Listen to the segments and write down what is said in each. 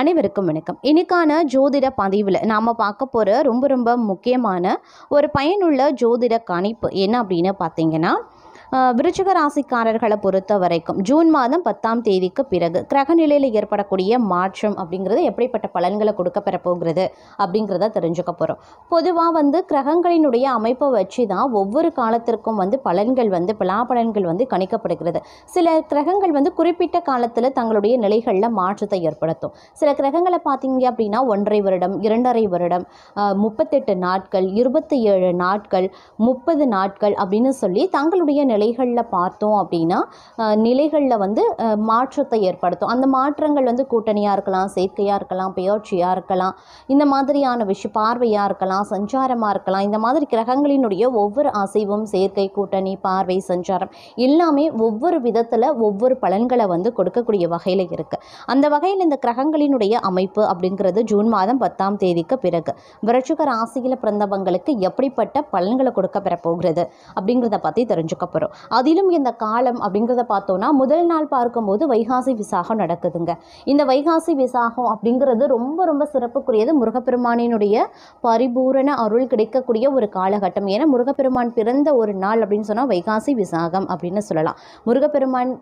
அனைவருக்கும் வணக்கம். இன்னைக்கான ஜோதிட பதிவில் நாம் பார்க்க போகிற ரொம்ப முக்கியமான ஒரு பயனுள்ள ஜோதிட கணிப்பு என்ன அப்படின்னு பார்த்தீங்கன்னா, விருச்சிக ராசிக்காரர்களை பொறுத்த வரைக்கும் ஜூன் மாதம் 10ஆம் தேதிக்கு பிறகு கிரகநிலையில் ஏற்படக்கூடிய மாற்றம் அப்படிங்கிறது எப்படிப்பட்ட பலன்களை கொடுக்க பெறப்போகிறது அப்படிங்கிறத தெரிஞ்சுக்க போகிறோம். பொதுவாக கிரகங்களினுடைய அமைப்பை வச்சு தான் ஒவ்வொரு காலத்திற்கும் பலன்கள் பலாபலன்கள் கணிக்கப்படுகிறது. சில கிரகங்கள் குறிப்பிட்ட காலத்தில் தங்களுடைய நிலைகளில் மாற்றத்தை ஏற்படுத்தும். சில கிரகங்களை பார்த்தீங்க அப்படின்னா 1.5 வருடம் 2.5 வருடம் 38 நாட்கள் 27 நாட்கள் 30 நாட்கள் அப்படின்னு சொல்லி தங்களுடைய நிலைகளில் பார்த்தோம் அப்படின்னா நிலைகளில் மாற்றத்தை ஏற்படுத்தும். அந்த மாற்றங்கள் கூட்டணியாக இருக்கலாம், சேர்க்கையாக இருக்கலாம், பெயர்ச்சியாக இருக்கலாம், இந்த மாதிரியான பார்வையாக இருக்கலாம், சஞ்சாரமாக இருக்கலாம். இந்த மாதிரி கிரகங்களினுடைய ஒவ்வொரு அசைவும், சேர்க்கை, கூட்டணி, பார்வை, சஞ்சாரம் எல்லாமே ஒவ்வொரு விதத்தில் ஒவ்வொரு பலன்களை கொடுக்கக்கூடிய வகையில் இருக்குது. அந்த வகையில் இந்த கிரகங்களினுடைய அமைப்பு அப்படிங்கிறது ஜூன் மாதம் 10ஆம் தேதிக்கு பிறகு விருச்சிக ராசியில் பிறந்தவங்களுக்கு எப்படிப்பட்ட பலன்களை கொடுக்க பெறப்போகிறது அப்படிங்கிறத பற்றி தெரிஞ்சுக்க போகிறோம். அதிலும் இந்த காலம் அப்படிங்கிறத பார்த்தோன்னா முதல் நாள் பார்க்கும்போது வைகாசி விசாகம் நடக்குதுங்க. இந்த வைகாசி விசாகம் அப்படிங்கிறது ரொம்ப சிறப்புக்குரியது. முருகப்பெருமானினுடைய பரிபூரண அருள் கிடைக்கக்கூடிய ஒரு காலகட்டம். ஏன்னா முருகப்பெருமான் பிறந்த ஒரு நாள் அப்படின்னு சொன்னால் வைகாசி விசாகம் அப்படின்னு சொல்லலாம். முருகப்பெருமான்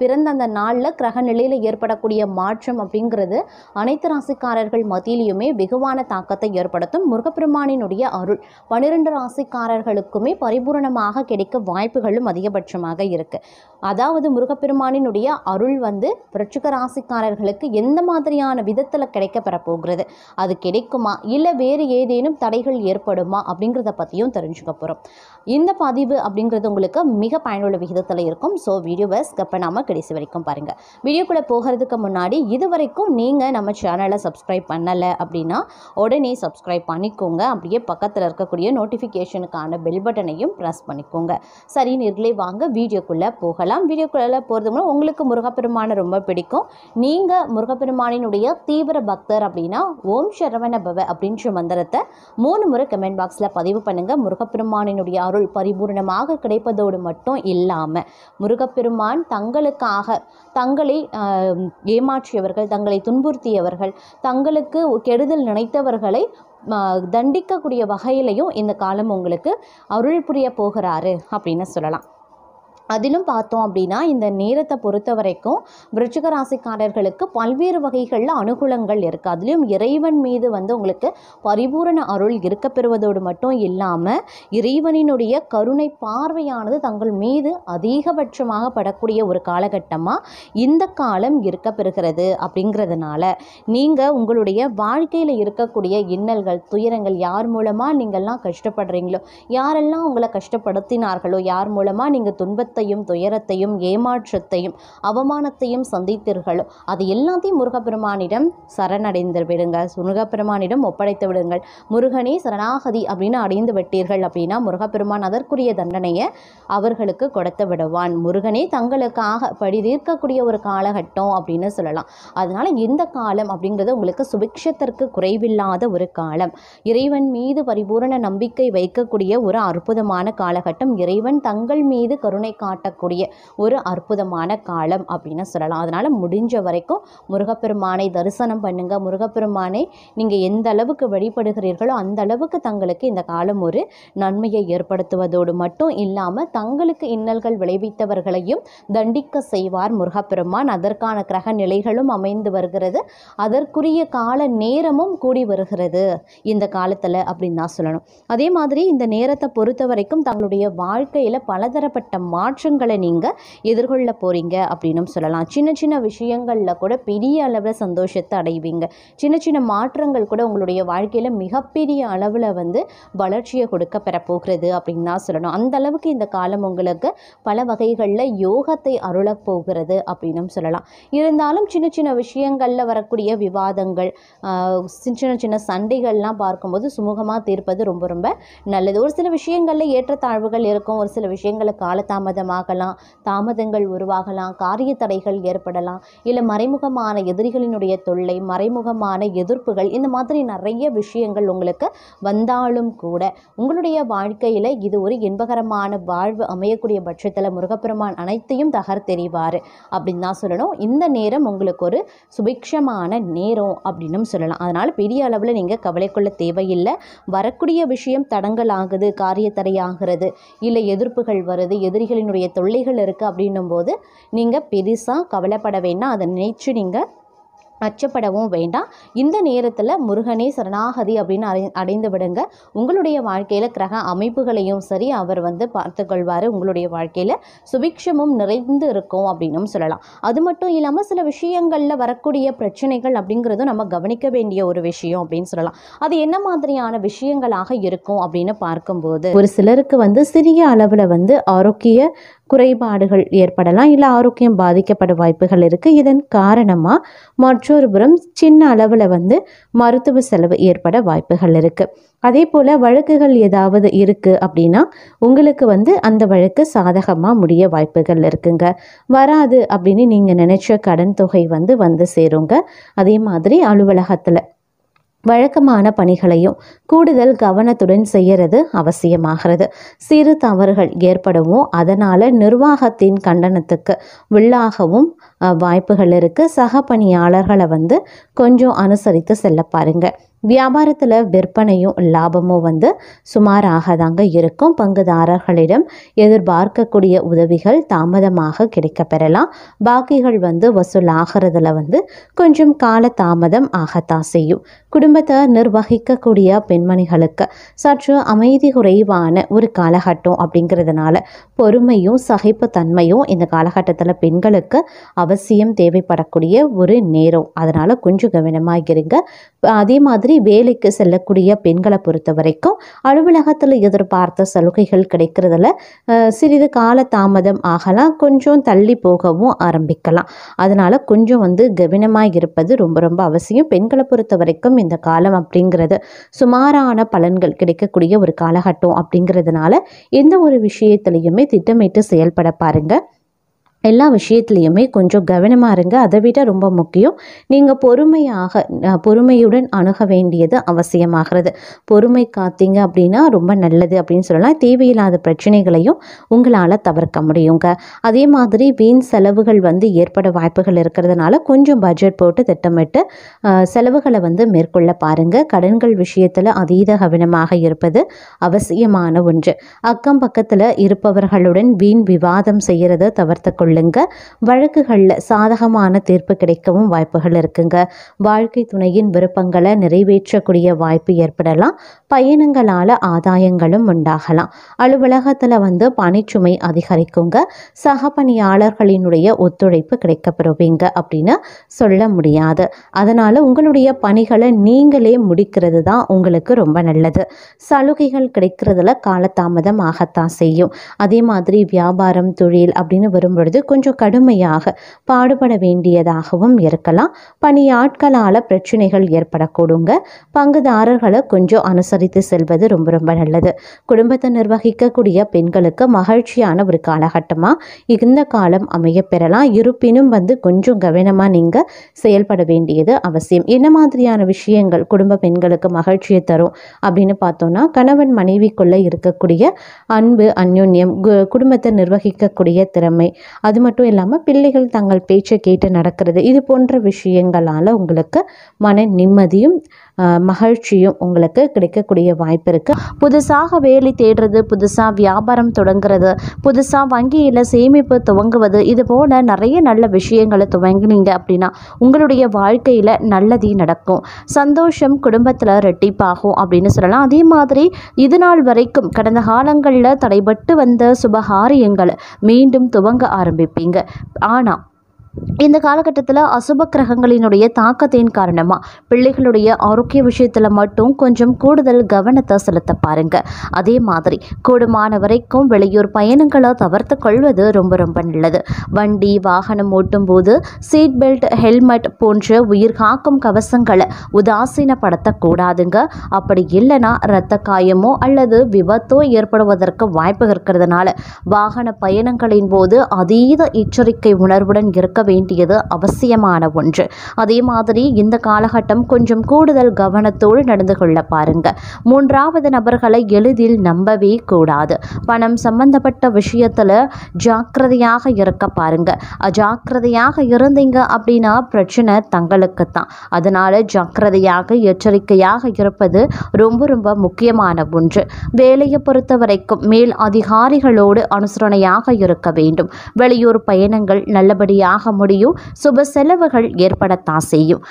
பிறந்த அந்த நாளில் கிரக நிலையில் ஏற்படக்கூடிய மாற்றம் அப்படிங்கிறது அனைத்து ராசிக்காரர்கள் மத்தியிலையுமே வெகுவான தாக்கத்தை ஏற்படுத்தும். முருகப்பெருமானினுடைய அருள் 12 ராசிக்காரர்களுக்குமே பரிபூரணமாக கிடைக்க வாய்ப்புகளும் அதிகபட்சமாக இருக்கு. அதாவது முருகப்பெருமானினுடைய அருள் விருச்சிக ராசிக்காரர்களுக்கு எந்த மாதிரியான விதத்தில் கிடைக்க பெறப்போகிறது, அது கிடைக்குமா இல்லை வேறு ஏதேனும் தடைகள் ஏற்படுமா அப்படிங்கிறத பற்றியும் தெரிஞ்சுக்க போகிறோம். இந்த பதிவு அப்படிங்கிறது உங்களுக்கு மிக பயனுள்ள விகிதத்தில் இருக்கும். ஸோ வீடியோவை ஸ்கிப் பண்ணாமல் கடைசி வரைக்கும் பாருங்கள். வீடியோக்குள்ளே போகிறதுக்கு முன்னாடி இது வரைக்கும் நீங்கள் நம்ம சேனலை சப்ஸ்கிரைப் பண்ணலை அப்படின்னா உடனே சப்ஸ்கிரைப் பண்ணிக்கோங்க. அப்படியே பக்கத்தில் இருக்கக்கூடிய நோட்டிஃபிகேஷனுக்கான பெல் பட்டனையும் ப்ரெஸ் பண்ணிக்கோங்க. சரி நேர்களே, வாங்க வீடியோக்குள்ளே போகலாம். வீடியோக்குள்ளே போகிறதுக்கு முன்னாடி உங்களுக்கு முருகப்பெருமானை ரொம்ப பிடிக்கும், நீங்கள் முருகப்பெருமானினுடைய தீவிர பக்தர் அப்படின்னா ஓம் சரவண பவ அப்படின்ற மந்திரத்தை 3 முறை கமெண்ட் பாக்ஸில் பதிவு பண்ணுங்கள். முருகப்பெருமானினுடைய அருள் பரிபூர்ணமாக கிடைப்பதோடு மட்டும் இல்லாமல் முருகப்பெருமான் தங்களுக்காக தங்களை ஏமாற்றியவர்கள், தங்களை துன்புறுத்தியவர்கள், தங்களுக்கு கெடுதல் நினைத்தவர்களை தண்டிக்கக்கூடிய வகையிலையும் இந்த காலம் உங்களுக்கு அருள் புரிய போகிறாரு அப்படின்னு சொல்லலாம். அதிலும் பார்த்தோம் அப்படின்னா இந்த நேரத்தை பொறுத்த வரைக்கும் விருச்சிக ராசிக்காரர்களுக்கு பல்வேறு வகைகளில் அனுகூலங்கள் இருக்குது. அதுலேயும் இறைவன் மீது உங்களுக்கு பரிபூரண அருள் இருக்க பெறுவதோடு மட்டும் இல்லாமல் இறைவனினுடைய கருணை பார்வையானது தங்கள் மீது அதிகபட்சமாக படக்கூடிய ஒரு காலகட்டமாக இந்த காலம் இருக்க பெறுகிறது. அப்படிங்கிறதுனால நீங்கள் உங்களுடைய வாழ்க்கையில் இருக்கக்கூடிய இன்னல்கள், துயரங்கள், யார் மூலமாக நீங்கள்லாம் கஷ்டப்படுறீங்களோ, யாரெல்லாம் உங்களை கஷ்டப்படுத்தினார்களோ, யார் மூலமாக நீங்கள் துன்பத்தையும் துயரத்தையும் ஏமாற்றத்தையும் அவமானத்தையும் சந்தித்தீர்களோ அது எல்லாத்தையும் முருகப்பெருமானிடம் சரணடைந்து விடுங்க. முருகப்பெருமானிடம் ஒப்படைத்து விடுங்கள். முருகனே சரணாகதி அப்படின்னு அடைந்து விட்டீர்கள் அப்படின்னா முருகப்பெருமான் அதற்குரிய தண்டனையை அவர்களுக்கு கொடுத்து விடுவான். முருகனே தங்களுக்காக படி தீர்க்கக்கூடிய ஒரு காலகட்டம் அப்படின்னு சொல்லலாம். அதனால இந்த காலம் அப்படிங்கிறது உங்களுக்கு சுபிக்ஷத்திற்கு குறைவில்லாத ஒரு காலம். இறைவன் மீது பரிபூரண நம்பிக்கை வைக்கக்கூடிய ஒரு அற்புதமான காலகட்டம். இறைவன் தங்கள் மீது கருணை காட்டக்கூடிய ஒரு அற்புதமான காலம் அப்படின்னு சொல்லலாம். அதனால் முடிஞ்ச வரைக்கும் முருகப்பெருமானை தரிசனம் பண்ணுங்க. முருகப்பெருமானை நீங்கள் எந்த அளவுக்கு வழிபடுகிறீர்களோ அந்த அளவுக்கு தங்களுக்கு இந்த காலம் ஒரு நன்மையை ஏற்படுத்துவதோடு மட்டும் இல்லாமல் தங்களுக்கு இன்னல்கள் விளைவித்தவர்களையும் தண்டிக்க செய்வார் முருகப்பெருமான். அதற்கான கிரக நிலைகளும் அமைந்து வருகிறது, அதற்குரிய கால நேரமும் கூடி வருகிறது இந்த காலத்தில் அப்படின்னு தான் சொல்லணும். அதே மாதிரி இந்த நேரத்தை பொறுத்த வரைக்கும் தங்களுடைய வாழ்க்கையில் பலதரப்பட்ட மாற்றங்களை நீங்கள் எதிர்கொள்ள போகிறீங்க அப்படின்னும் சொல்லலாம். சின்ன விஷயங்களில் கூட பெரிய அளவில் சந்தோஷத்தை அடைவீங்க. சின்ன மாற்றங்கள் கூட உங்களுடைய வாழ்க்கையில் மிகப்பெரிய அளவில் வளர்ச்சியை கொடுக்க பெறப்போகிறது அப்படின்னு தான் சொல்லணும். அந்த அளவுக்கு இந்த காலம் உங்களுக்கு பல வகைகளில் யோகத்தை அருளப் போகிறது அப்படின்னும் சொல்லலாம். இருந்தாலும் சின்ன விஷயங்களில் வரக்கூடிய விவாதங்கள், சின்ன சண்டைகள்லாம் பார்க்கும்போது சுமூகமாக தீர்ப்பது ரொம்ப நல்லது. ஒரு சில விஷயங்களில் ஏற்றத்தாழ்வுகள் இருக்கும், ஒரு சில விஷயங்களில் காலதாமதம் தாமதமாகலாம், தாமதங்கள் உருவாகலாம், காரிய தடைகள் ஏற்படலாம், இல்லை மறைமுகமான எதிரிகளினுடைய தொல்லை, மறைமுகமான எதிர்ப்புகள், இந்த மாதிரி நிறைய விஷயங்கள் உங்களுக்கு வந்தாலும் கூட உங்களுடைய வாழ்க்கையில் இது ஒரு இன்பகரமான வாழ்வு அமையக்கூடிய பட்சத்தில் முருகப்பெருமான் அனைத்தையும் தகர்த்தெறிவார் அப்படின்னு தான் சொல்லணும். இந்த நேரம் உங்களுக்கு ஒரு சுபிக்ஷமான நேரம் அப்படின்னு சொல்லலாம். அதனால் பெரிய அளவில் நீங்கள் கவலை கொள்ள தேவையில்லை. வரக்கூடிய விஷயம் தடங்கள் ஆகுது, காரிய தடையாகிறது, இல்லை எதிர்ப்புகள் வருது, எதிரிகளினுடைய தொல்லைகள் இருக்குது அப்படின்னும் போது நீங்கள் பெருசாக கவலைப்பட வேண்டாம். அதை நினைச்சு நீங்கள் அச்சப்படவும் வேண்டாம். இந்த நேரத்தில் முருகனே சரணாகதி அப்படின்னு அடைந்து விடுங்க. உங்களுடைய வாழ்க்கையில் கிரக அமைப்புகளையும் சரி அவர் பார்த்துக்கொள்வார். உங்களுடைய வாழ்க்கையில் சுபிக்ஷமும் நிறைந்து இருக்கும் அப்படின்னும் சொல்லலாம். அது மட்டும் இல்லாமல் சில விஷயங்களில் வரக்கூடிய பிரச்சனைகள் அப்படிங்கிறதும் நம்ம கவனிக்க வேண்டிய ஒரு விஷயம் அப்படின்னு சொல்லலாம். அது என்ன மாதிரியான விஷயங்களாக இருக்கும் அப்படின்னு பார்க்கும்போது, ஒரு சிலருக்கு சிறிய அளவில் ஆரோக்கிய குறைபாடுகள் ஏற்படலாம், இல்லை ஆரோக்கியம் பாதிக்கப்பட வாய்ப்புகள் இருக்குது. இதன் காரணமாக மற்றொரு புறம் சின்ன அளவில் மருத்துவ செலவு ஏற்பட வாய்ப்புகள் இருக்குது. அதே போல் வழக்குகள் ஏதாவது இருக்குது அப்படின்னா உங்களுக்கு அந்த வழக்கு சாதகமாக முடிய வாய்ப்புகள் இருக்குங்க. வராது அப்படின்னு நீங்கள் நினச்ச கடன் தொகை வந்து சேருங்க. அதே மாதிரி அலுவலகத்தில் வழக்கமான பணிகளையும் கூடுதல் கவனத்துடன் செய்கிறது அவசியமாகிறது. சிறு தவறுகள் ஏற்படவும் அதனால் நிர்வாகத்தின் கண்டனத்துக்கு உள்ளாகவும் வாய்ப்புகள் இருக்குது. சக பணியாளர்களை கொஞ்சம் அனுசரித்து செல்ல பாருங்க. வியாபாரத்தில் விற்பனையும் லாபமும் சுமாராக தாங்க இருக்கும். பங்குதாரர்களிடம் எதிர்பார்க்கக்கூடிய உதவிகள் தாமதமாக கிடைக்க பெறலாம். பாக்கிகள் வசூலாகிறதுல கொஞ்சம் கால தாமதம் ஆகத்தான் செய்யும். குடும்பத்தை நிர்வகிக்கக்கூடிய பெண்மணிகளுக்கு சற்று அமைதி குறைவான ஒரு காலகட்டம் அப்படிங்கிறதுனால பொறுமையும் சகிப்புத்தன்மையும் இந்த காலகட்டத்தில் பெண்களுக்கு அவசியம் தேவைப்படக்கூடிய ஒரு நேரம். அதனால் கொஞ்சம் கவனமாக இருங்க. அதே மாதிரி வேலைக்கு செல்லக்கூடிய பெண்களை பொறுத்த வரைக்கும் அலுவலகத்தில் எதிர்பார்த்த சலுகைகள் கிடைக்கிறதுல சிறிது கால தாமதம் ஆகலாம், கொஞ்சம் தள்ளி போகவும் ஆரம்பிக்கலாம். அதனால் கொஞ்சம் கவனமாக இருப்பது ரொம்ப ரொம்ப அவசியம். பெண்களை பொறுத்த வரைக்கும் இந்த காலம் அப்படிங்கிறது சுமாரான பலன்கள் கிடைக்கக்கூடிய ஒரு காலகட்டம் அப்படிங்கிறதுனால எந்த ஒரு விஷயத்திலையுமே திட்டமிட்டு செயல்பட பாருங்க. எல்லா விஷயத்துலையுமே கொஞ்சம் கவனமாக இருங்க. அதை விட ரொம்ப முக்கியம், நீங்கள் பொறுமையுடன் அணுக வேண்டியது அவசியமாகிறது. பொறுமை காத்தீங்க அப்படின்னா ரொம்ப நல்லது அப்படின்னு சொல்லலாம். தேவையில்லாத பிரச்சனைகளையும் உங்களால் தவிர்க்க முடியுங்க. அதே மாதிரி வீண் செலவுகள் ஏற்பட வாய்ப்புகள் இருக்கிறதுனால கொஞ்சம் பட்ஜெட் போட்டு திட்டமிட்டு செலவுகளை மேற்கொள்ள பாருங்கள். கடன்கள் விஷயத்தில் அதீத கவனமாக இருப்பது அவசியமான ஒன்று. அக்கம் பக்கத்தில் இருப்பவர்களுடன் வீண் விவாதம் செய்கிறத தவிர்த்து வழக்குகளில் சாதகமான தீர்ப்பு கிடைக்கவும் வாய்ப்புகள் இருக்குங்க. வாழ்க்கை துணையின் விருப்பங்களை நிறைவேற்றக்கூடிய வாய்ப்பு ஏற்படலாம். பயணங்களால் ஆதாயங்களும் உண்டாகலாம். அலுவலகத்தில் பணிச்சுமை அதிகரிக்குங்க. சக பணியாளர்களினுடைய ஒத்துழைப்பு கிடைக்கப்பெறுவீங்க அப்படின்னு சொல்ல முடியாது. அதனால் உங்களுடைய பணிகளை நீங்களே முடிக்கிறது தான் உங்களுக்கு ரொம்ப நல்லது. சலுகைகள் கிடைக்கிறதுல காலதாமதம் ஆகத்தான் செய்யும். அதே மாதிரி வியாபாரம் தொழில் அப்படின்னு வரும்பொழுது கொஞ்சம் கடுமையாக பாடுபட வேண்டியதாகவும் இருக்கலாம். பணியாட்களால் பிரச்சனைகள் ஏற்படக்கூடுங்க. பங்குதாரர்களை கொஞ்சம் அனுசரித்து செல்வது ரொம்ப ரொம்ப நல்லது. குடும்பத்தை நிர்வகிக்கக்கூடிய பெண்களுக்கு மகிழ்ச்சியான ஒரு காலகட்டமாக இந்த காலம் அமைய பெறலாம். இருப்பினும் கொஞ்சம் கவனமாக நீங்கள் செயல்பட வேண்டியது அவசியம். என்ன மாதிரியான விஷயங்கள் குடும்ப பெண்களுக்கு மகிழ்ச்சியை தரும் அப்படின்னு பார்த்தோன்னா, கணவன் மனைவிக்குள்ளே இருக்கக்கூடிய அன்பு, அந்யோன்யம், குடும்பத்தை நிர்வகிக்கக்கூடிய திறமை, அது மட்டும் இல்லாமல் பிள்ளைகள் தங்கள் பேச்சை கேட்டு நடக்கிறது, இது போன்ற விஷயங்களால் உங்களுக்கு மன நிம்மதியும் மகிழ்ச்சியும் உங்களுக்கு கிடைக்கக்கூடிய வாய்ப்பு இருக்குது. புதுசாக வேலை தேடுறது, புதுசாக வியாபாரம் தொடங்குறது, புதுசாக வங்கியில் சேமிப்பு துவங்குவது, இது போல் நிறைய நல்ல விஷயங்களை துவங்கினீங்க அப்படின்னா உங்களுடைய வாழ்க்கையில் நல்லதே நடக்கும். சந்தோஷம் குடும்பத்தில் ரெட்டிப்பாகும் அப்படின்னு சொல்லலாம். அதே மாதிரி இது நாள் வரைக்கும் கடந்த காலங்களில் தடைபட்டு வந்த சுபகாரியங்களை மீண்டும் துவங்க ஆரம்பிப்பீங்க. ஆனால் இந்த காலகட்டத்தில் அசுப கிரகங்களினுடைய தாக்கத்தின் காரணமாக பிள்ளைகளுடைய ஆரோக்கிய விஷயத்தில் மட்டும் கொஞ்சம் கூடுதல் கவனத்தை செலுத்த பாருங்க. அதே மாதிரி கூடுமான வரைக்கும் வெளியூர் பயணங்களை தவிர்த்து கொள்வது ரொம்ப ரொம்ப நல்லது. வண்டி வாகனம் ஓட்டும் போது சீட் பெல்ட், ஹெல்மெட் போன்ற உயிர் காக்கும் கவசங்களை உதாசீனப்படுத்தக்கூடாதுங்க. அப்படி இல்லைன்னா இரத்த காயமோ அல்லது விபத்தோ ஏற்படுவதற்கு வாய்ப்பு இருக்கிறதுனால வாகன பயணங்களின் போது அதீத எச்சரிக்கை உணர்வுடன் இருக்க வேண்டியது அவசியமான ஒன்று. அதே மாதிரி இந்த காலகட்டம் கொஞ்சம் கூடுதல் கவனத்தோடு நடந்து கொள்ள பாருங்க. மூன்றாவது நபர்களை எளிதில் நம்பவே கூடாது. பணம் சம்பந்தப்பட்ட விஷயத்துல ஜாக்கிரதையாக இருக்க பாருங்க. அஜாக்கிரதையாக இருந்தீங்க அப்படின்னா பிரச்சனை தங்களுக்கு தான். அதனால ஜாக்கிரதையாக எச்சரிக்கையாக இருப்பது ரொம்ப ரொம்ப முக்கியமான ஒன்று. வேலையை பொறுத்த வரைக்கும் மேல் அதிகாரிகளோடு அனுசரணையாக இருக்க வேண்டும். வெளியூர் பயணங்கள் நல்லபடியாக முடியும். சுப செலவுகள் ஏற்படத்தான் செய்யும்.